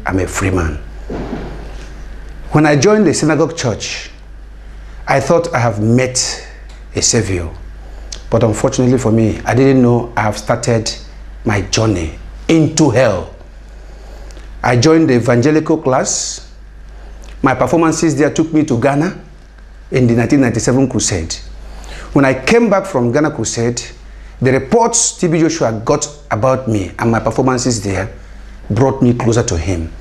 I'm a free man. When I joined the synagogue church, I thought I have met a savior. But unfortunately for me, I didn't know I have started my journey into hell. I joined the evangelical class. My performances there took me to Ghana in the 1997 crusade. When I came back from Ghana crusade, the reports T.B Joshua got about me and my performances there brought me closer to him.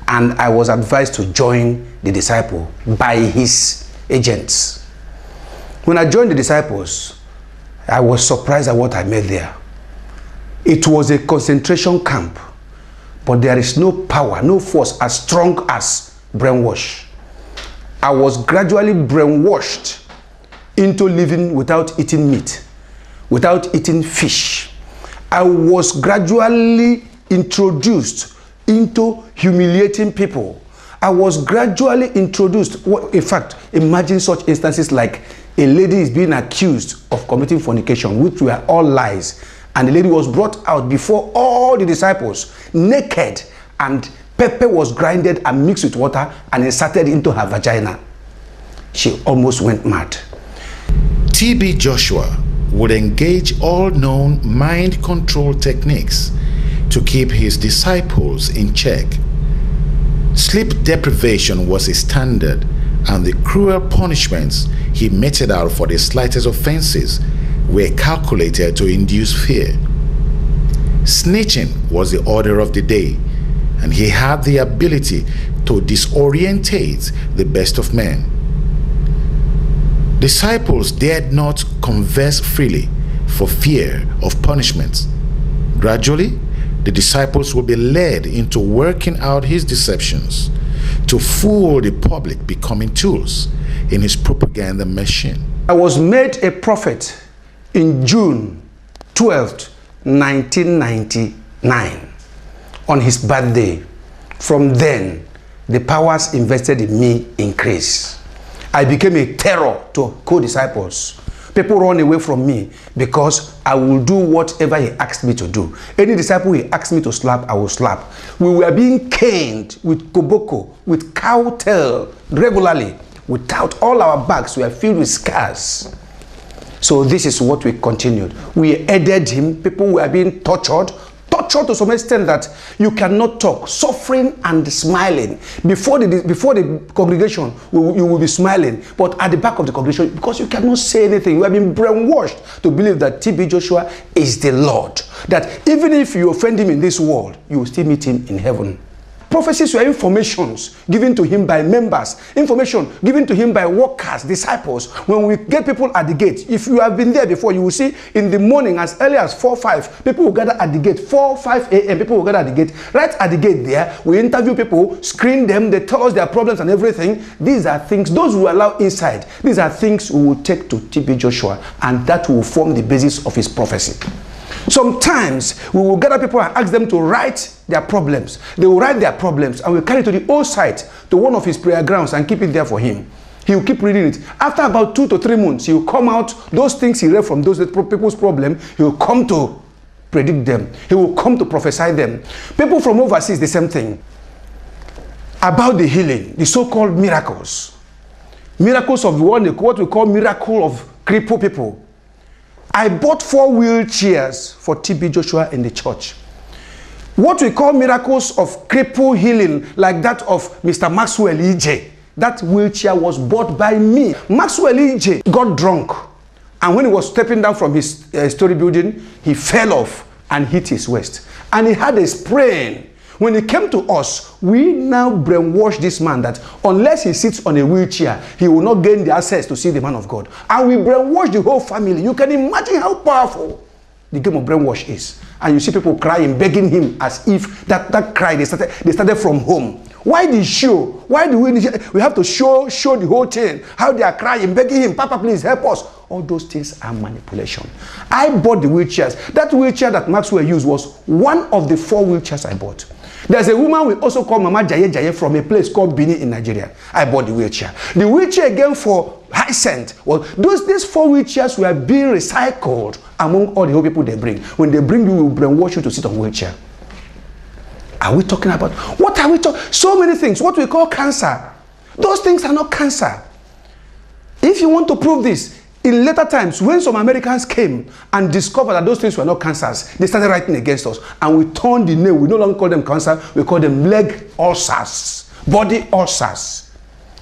And I was advised to join the disciple by his agents. When I joined the disciples, I was surprised at what I met there. It was a concentration camp, but there is no power, no force as strong as brainwash. I was gradually brainwashed into living without eating meat, without eating fish. I was gradually introduced into humiliating people. I was gradually introduced. In fact, imagine such instances like a lady is being accused of committing fornication, which were all lies. And the lady was brought out before all the disciples, naked, and pepper was grinded and mixed with water and inserted into her vagina. She almost went mad. T.B Joshua would engage all known mind control techniques to keep his disciples in check. Sleep deprivation was his standard, and the cruel punishments he meted out for the slightest offenses were calculated to induce fear. Snitching was the order of the day, and he had the ability to disorientate the best of men. Disciples dared not converse freely for fear of punishment. Gradually, the disciples will be led into working out his deceptions to fool the public, becoming tools in his propaganda machine. I was made a prophet in June 12th, 1999, on his birthday. From then, the powers invested in me increased. I became a terror to co-disciples. People run away from me because I will do whatever he asked me to do. Any disciple he asked me to slap, I will slap. We were being caned with koboko, with cow tail regularly. Without all our bags were filled with scars. So this is what we continued. We aided him. People were being tortured to some extent that you cannot talk, suffering and smiling. Before the congregation, you will be smiling, but at the back of the congregation, because you cannot say anything, you have been brainwashed to believe that T.B Joshua is the Lord. That even if you offend him in this world, you will still meet him in heaven. Prophecies were informations given to him by members, information given to him by workers, disciples. When we get people at the gate, if you have been there before, you will see in the morning as early as 4, 5, people will gather at the gate. 4, 5 a.m. people will gather at the gate. Right at the gate there, we interview people, screen them, they tell us their problems and everything. These are things, those who allow inside, these are things we will take to T.B Joshua, and that will form the basis of his prophecy. Sometimes we will gather people and ask them to write their problems. They will write their problems and we'll carry it to the old site, to one of his prayer grounds, and keep it there for him. He will keep reading it. After about 2 to 3 months, he will come out, those things he read from those people's problems, he will come to predict them. He will come to prophesy them. People from overseas, the same thing. About the healing, the so-called miracles. Miracles of what we call miracle of crippled people. I bought 4 wheelchairs for T.B Joshua in the church. What we call miracles of cripple healing, like that of Mr. Maxwell E.J., that wheelchair was bought by me. Maxwell E.J. got drunk, and when he was stepping down from his story building, he fell off and hit his waist. And he had a sprain. When he came to us, we now brainwash this man that unless he sits on a wheelchair, he will not gain the access to see the man of God. And we brainwash the whole family. You can imagine how powerful the game of brainwash is. And you see people crying, begging him as if that cry, they started from home. Why the show? Why do we have to show the whole thing? How they are crying, begging him, Papa, please help us. All those things are manipulation. I bought the wheelchairs. That wheelchair that Maxwell used was one of the 4 wheelchairs I bought. There's a woman we also call Mama Jaye from a place called Bini in Nigeria. I bought the wheelchair. The wheelchair again for Hyacinth. Well, these 4 wheelchairs were being recycled among all the whole people they bring. When they bring you, we will brainwash you to sit on wheelchair. are we talking about? What are we talking? So many things. What we call cancer. Those things are not cancer. If you want to prove this, in later times, when some Americans came and discovered that those things were not cancers, they started writing against us. And we turned the name. We no longer call them cancer. We call them leg ulcers, body ulcers.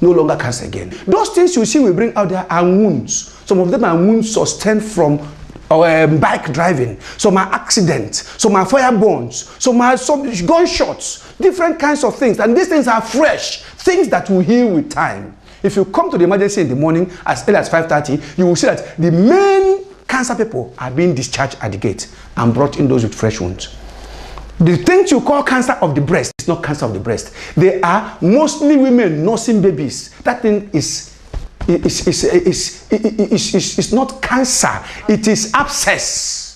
No longer cancer again. Those things you see we bring out there are wounds. Some of them are wounds sustained from bike driving. Some are accidents. Some are fire burns. Some are gunshots. Different kinds of things. And these things are fresh. Things that will heal with time. If you come to the emergency in the morning as early as 5:30, you will see that the main cancer people are being discharged at the gate and brought in those with fresh wounds. The things you call cancer of the breast is not cancer of the breast. They are mostly women nursing babies. That thing is not cancer. It is abscess.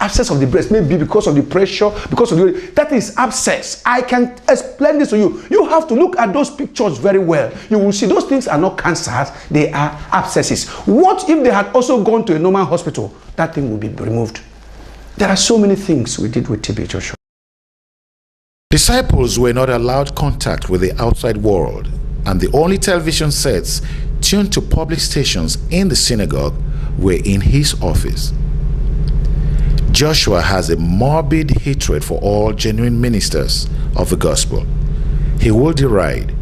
Abscess of the breast, maybe because of the pressure, because of the, that is abscess. I can explain this to you. You have to look at those pictures very well. You will see those things are not cancers, they are abscesses. What if they had also gone to a normal hospital? That thing will be removed. There are so many things we did with T.B Joshua. Disciples were not allowed contact with the outside world, and the only television sets tuned to public stations in the synagogue were in his office. Joshua has a morbid hatred for all genuine ministers of the gospel. He will deride,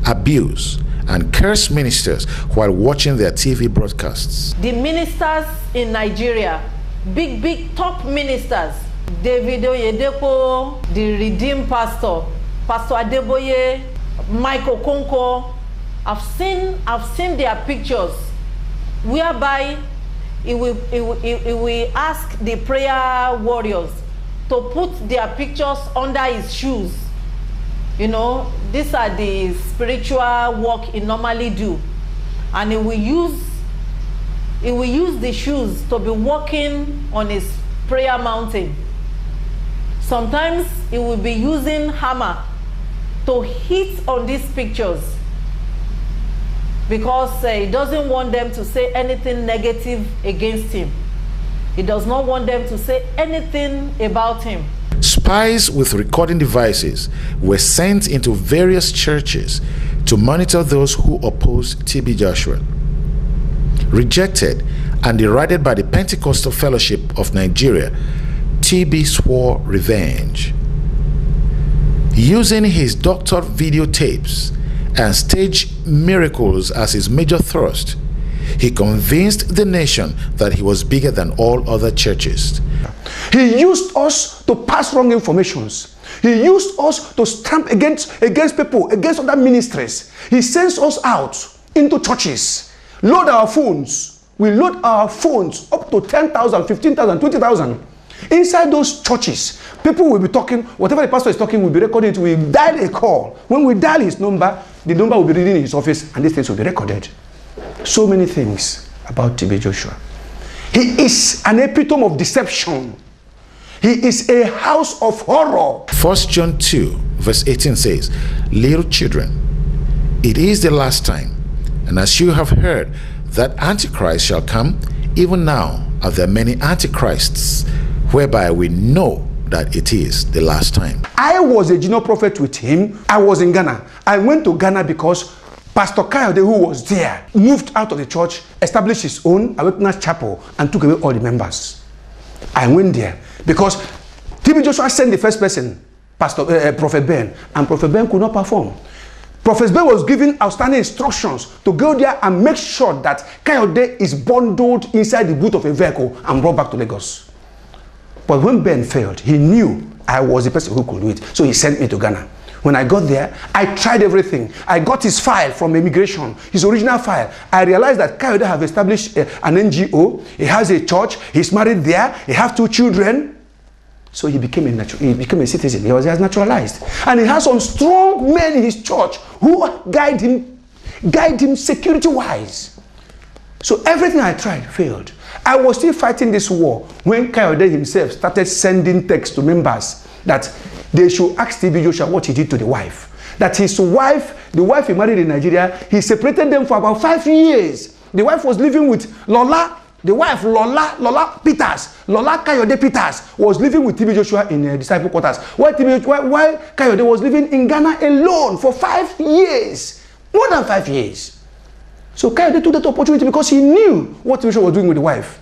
abuse, and curse ministers while watching their TV broadcasts. The ministers in Nigeria, big top ministers, David Oyedepo, the redeemed pastor, Pastor Adeboye, Michael Konko, I've seen their pictures whereby he will ask the prayer warriors to put their pictures under his shoes. You know, these are the spiritual work he normally do, and he will use the shoes to be walking on his prayer mountain. Sometimes he will be using hammer to hit on these pictures because he doesn't want them to say anything negative against him. He does not want them to say anything about him. Spies with recording devices were sent into various churches to monitor those who opposed T.B Joshua. Rejected and derided by the Pentecostal Fellowship of Nigeria, T.B swore revenge. Using his doctored videotapes and staged miracles as his major thrust, he convinced the nation that he was bigger than all other churches. He used us to pass wrong informations. He used us to stamp against people, against other ministries. He sends us out into churches, load our phones. We load our phones up to 10,000, 15,000, 20,000. Inside those churches, people will be talking, whatever the pastor is talking will be recorded. We dial a call. When we dial his number, the number will be reading in his office and these things will be recorded. So many things about T.B Joshua. He is an epitome of deception. He is a house of horror. 1 John 2 verse 18 says, "Little children, it is the last time, and as you have heard that Antichrist shall come, even now are there many Antichrists, whereby we know that it is the last time." I was a junior prophet with him. I was in Ghana. I went to Ghana because Pastor Kayode, who was there, moved out of the church, established his own Awakeners Chapel, and took away all the members. I went there because T.B Joshua sent the first person, Prophet Ben, and Prophet Ben could not perform. Prophet Ben was given outstanding instructions to go there and make sure that Kayode is bundled inside the boot of a vehicle and brought back to Lagos. But when Ben failed, he knew I was the person who could do it. So he sent me to Ghana. When I got there, I tried everything. I got his file from immigration, his original file. I realized that Kayode have established an NGO. He has a church. He's married there. He has 2 children. So he became a citizen. He was naturalized. And he has some strong men in his church who guide him security-wise. So everything I tried failed. I was still fighting this war when Kayode himself started sending texts to members that they should ask T.B Joshua what he did to the wife. That his wife, the wife he married in Nigeria, he separated them for about 5 years. The wife was living with Lola the wife, Lola Kayode Peters, was living with T.B Joshua in disciple quarters. While Kayode was living in Ghana alone for 5 years. More than 5 years. So Kayode took that opportunity because he knew what T.B Joshua was doing with the wife.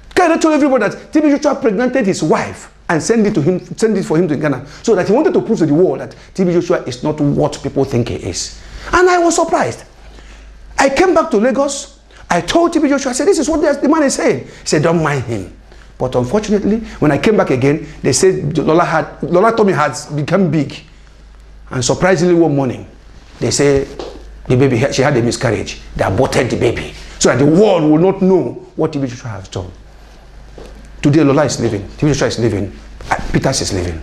Kayode told everybody that T.B Joshua pregnanted his wife and sent it for him to Ghana, so that he wanted to prove to the world that T.B Joshua is not what people think he is. And I was surprised. I came back to Lagos. I told T.B Joshua, I said, this is what the man is saying. He said, don't mind him. But unfortunately, when I came back again, they said Lola Tommy had become big. And surprisingly, one morning, they say the baby, she had a miscarriage. They aborted the baby, so that the world will not know what T.B Joshua has done. Today, Lola is living. T.B Joshua is living. Peters is living.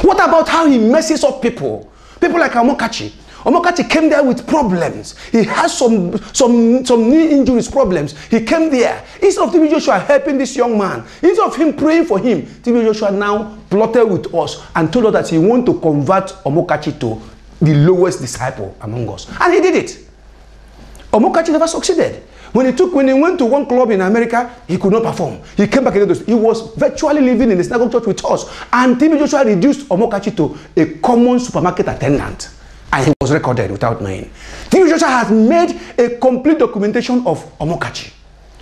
What about how he messes up people? People like Omokachi. Omokachi came there with problems. He has some knee injuries problems. He came there. Instead of T.B Joshua helping this young man, instead of him praying for him, T.B Joshua now plotted with us and told us that he wanted to convert Omokachi to the lowest disciple among us. And he did it. Omokachi never succeeded. When he went to one club in America, he could not perform. He came back again. He was virtually living in the synagogue church with us. And T.B Joshua reduced Omokachi to a common supermarket attendant. And he was recorded without knowing. T.B Joshua has made a complete documentation of Omokachi.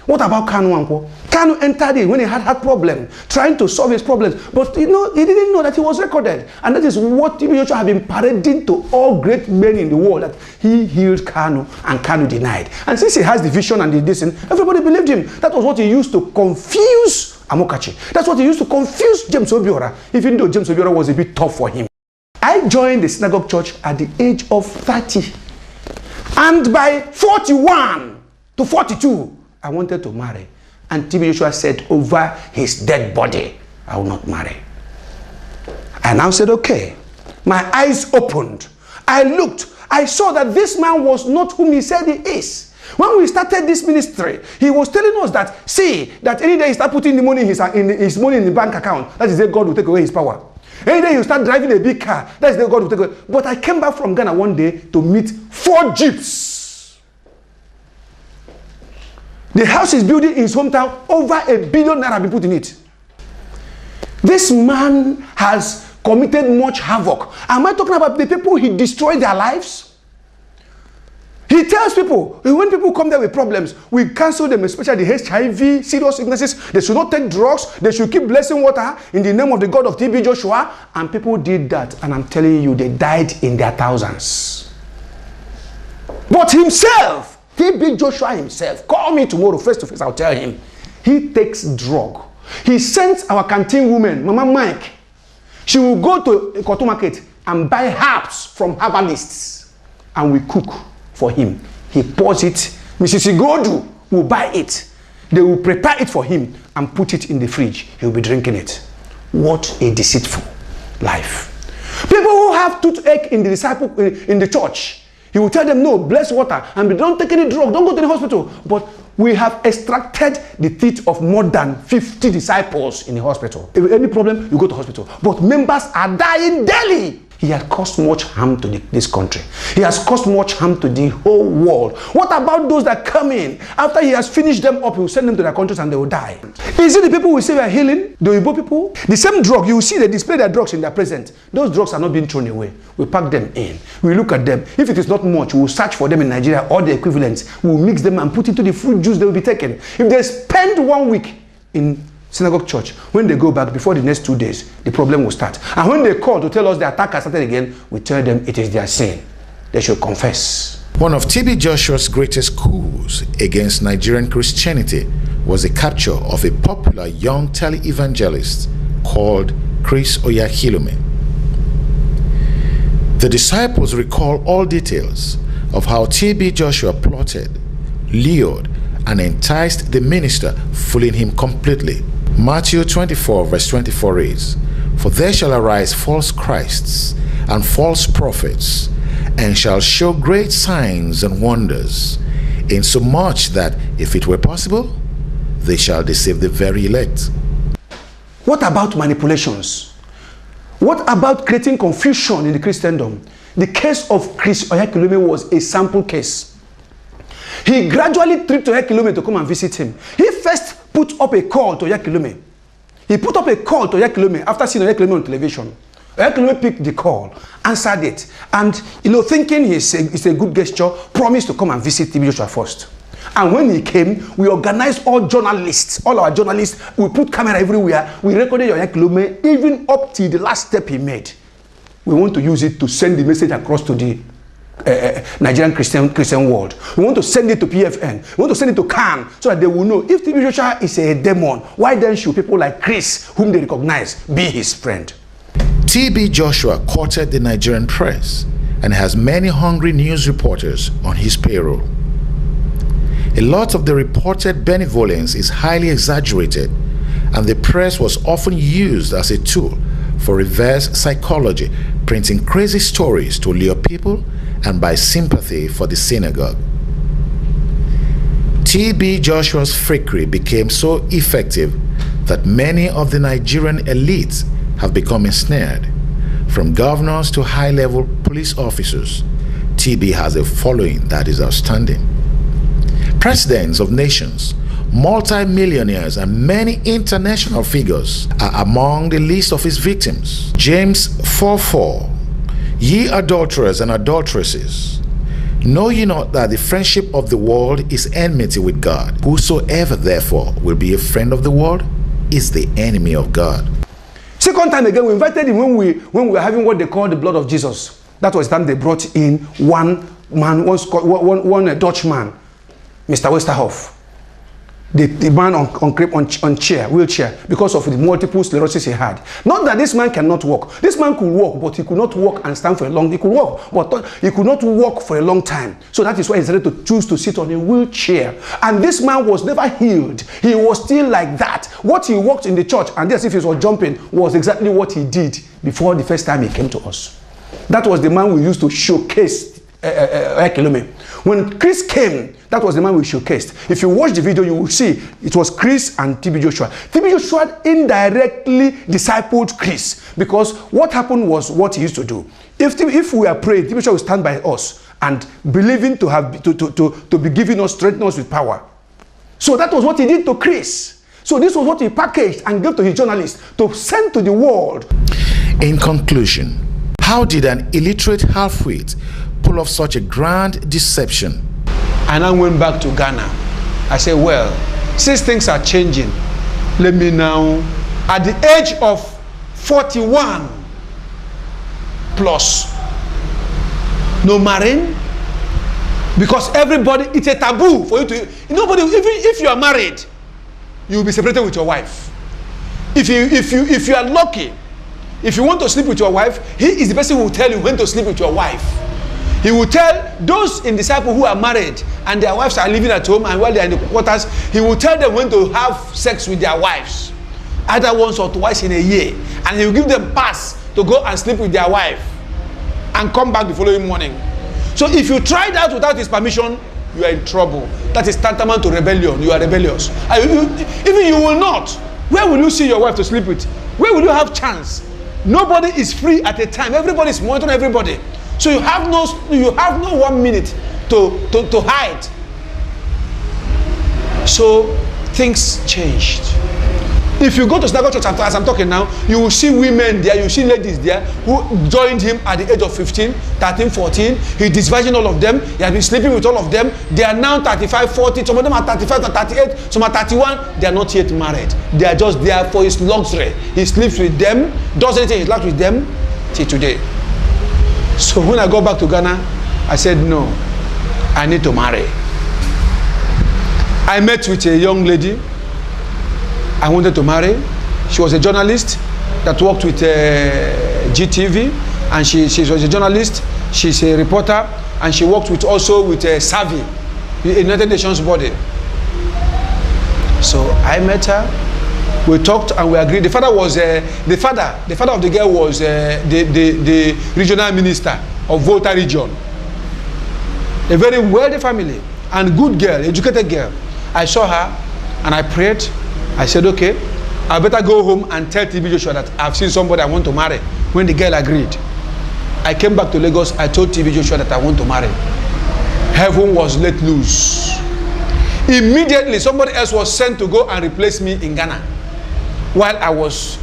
What about Kanu Anko? Kanu entered in when he had problems, trying to solve his problems. But he didn't know that he was recorded. And that is what T.B Joshua had been parading to all great men in the world, that he healed Kanu and Kanu denied. And since he has the vision and the this, everybody believed him. That was what he used to confuse Amokachi. That's what he used to confuse James Obiora, even though James Obiora was a bit tough for him. I joined the synagogue church at the age of 30. And by 41 to 42, I wanted to marry. And T.B Joshua said over his dead body, I will not marry. I now said, okay. My eyes opened. I looked. I saw that this man was not whom he said he is. When we started this ministry, he was telling us that, see, that any day he start putting the money his money in the bank account, that is the God will take away his power. Any day you start driving a big car, that's the God will take away. But I came back from Ghana one day to meet 4 jeeps. The house is building in his hometown, over $1 billion been put in it. This man has committed much havoc. Am I talking about the people he destroyed their lives? He tells people, when people come there with problems, we cancel them, especially the HIV, serious sicknesses. They should not take drugs. They should keep blessing water in the name of the God of T.B Joshua. And people did that. And I'm telling you, they died in their thousands. But himself, T.B Joshua himself, call me tomorrow face to face, I'll tell him. He takes drug. He sends our canteen woman, Mama Mike. She will go to a cotton market and buy herbs from herbalists. And we cook for him. He pours it. Mrs. Igodu will buy it. They will prepare it for him and put it in the fridge. He will be drinking it. What a deceitful life. People who have toothache in the church, he will tell them, no, bless water, and don't take any drug, don't go to the hospital. But we have extracted the teeth of more than 50 disciples in the hospital. If any problem, you go to hospital. But members are dying daily. He has caused much harm to this country. He has caused much harm to the whole world. What about those that come in? After he has finished them up, he will send them to their countries and they will die. Is it the people we say we are healing? The Igbo people? The same drug, you will see they display their drugs in their present. Those drugs are not being thrown away. We pack them in. We look at them. If it is not much, we will search for them in Nigeria or the equivalents. We will mix them and put into the fruit juice they will be taken. If they spend 1 week in synagogue church, when they go back before the next 2 days, the problem will start. And when they call to tell us the attack has started again, we tell them it is their sin. They should confess. One of T.B Joshua's greatest coups against Nigerian Christianity was the capture of a popular young tele-evangelist called Chris Oyakhilome. The disciples recall all details of how T.B Joshua plotted, lured, and enticed the minister, fooling him completely. Matthew 24 verse 24 reads, "For there shall arise false Christs and false prophets, and shall show great signs and wonders, insomuch that, if it were possible, they shall deceive the very elect." What about manipulations? What about creating confusion in the Christendom? The case of Chris Oyakhilome was a sample case. He gradually tripped to Yakilome to come and visit him. He first put up a call to Yakilome. He put up a call to Yakilome after seeing Yakilome on television. Yakilome picked the call, answered it, and thinking it's a good gesture, promised to come and visit T.B Joshua first. And when he came, we organized all our journalists, we put camera everywhere, we recorded Yakilome even up to the last step he made. We want to use it to send the message across to the Nigerian Christian world. We want to send it to PFN. We want to send it to Khan so that they will know if T.B Joshua is a demon, why then should people like Chris, whom they recognize, be his friend? T.B Joshua courted the Nigerian press and has many hungry news reporters on his payroll. A lot of the reported benevolence is highly exaggerated, and the press was often used as a tool for reverse psychology, printing crazy stories to lure people and buy sympathy for the synagogue. T.B Joshua's freakery became so effective that many of the Nigerian elites have become ensnared. From governors to high-level police officers, T.B has a following that is outstanding. Presidents of nations, multi-millionaires, and many international figures are among the list of his victims. James 4:4, ye adulterers and adulteresses, know ye not that the friendship of the world is enmity with God? Whosoever therefore will be a friend of the world is the enemy of God. Second time again, we invited him when we were having what they call the blood of Jesus. That was the time they brought in one man, Dutchman, Mr. Westerhoff. The man on wheelchair, because of the multiple sclerosis he had. Not that this man cannot walk. This man could walk, but he could not walk and stand for a long time. He could walk, but he could not walk for a long time. So that is why he decided to choose to sit on a wheelchair. And this man was never healed. He was still like that. What he walked in the church, and as if he was jumping, was exactly what he did before the first time he came to us. That was the man we used to showcase Yakilome. When Chris came, that was the man we showcased. If you watch the video, you will see it was Chris and T.B Joshua. T.B Joshua indirectly discipled Chris, because what happened was what he used to do. If we are praying, T.B Joshua will stand by us and believing to be giving us, strengthening us with power. So that was what he did to Chris. So this was what he packaged and gave to his journalists to send to the world. In conclusion, how did an illiterate half-wit pull off such a grand deception? And I went back to Ghana. I said, well, since things are changing, let me now, at the age of 41 plus, no marrying, because everybody, it's a taboo for you to, nobody, even if you are married, you will be separated with your wife. If you are lucky, if you want to sleep with your wife, he is the person who will tell you when to sleep with your wife. He will tell those in disciples who are married and their wives are living at home and while they are in the quarters, he will tell them when to have sex with their wives, either once or twice in a year, and he will give them pass to go and sleep with their wife and come back the following morning. So if you try that without his permission, you are in trouble. That is tantamount to rebellion. You are rebellious. Even you will not. Where will you see your wife to sleep with? Where will you have chance? Nobody is free at a time. Everybody is monitoring everybody. So you have no 1 minute to hide. So things changed. If you go to synagogue church as I'm talking now, you will see women there, you see ladies there who joined him at the age of 15, 13, 14. He disvirgin all of them. He has been sleeping with all of them. They are now 35, 40. Some of them are 35 and 38. Some are 31. They are not yet married. They are just there for his luxury. He sleeps with them, does anything he likes with them till today. So when I got back to Ghana, I said, no, I need to marry. I met with a young lady I wanted to marry. She was a journalist that worked with GTV, and she was a journalist. She's a reporter, and she worked also with Savi, the United Nations body. So I met her. We talked and we agreed. The father was the father of the girl was the regional minister of Volta region. A very wealthy family and good girl, educated girl. I saw her and I prayed. I said, okay, I better go home and tell T.B Joshua that I've seen somebody I want to marry. When the girl agreed, I came back to Lagos. I told T.B Joshua that I want to marry heaven was let loose. Immediately, somebody else was sent to go and replace me in Ghana. While I was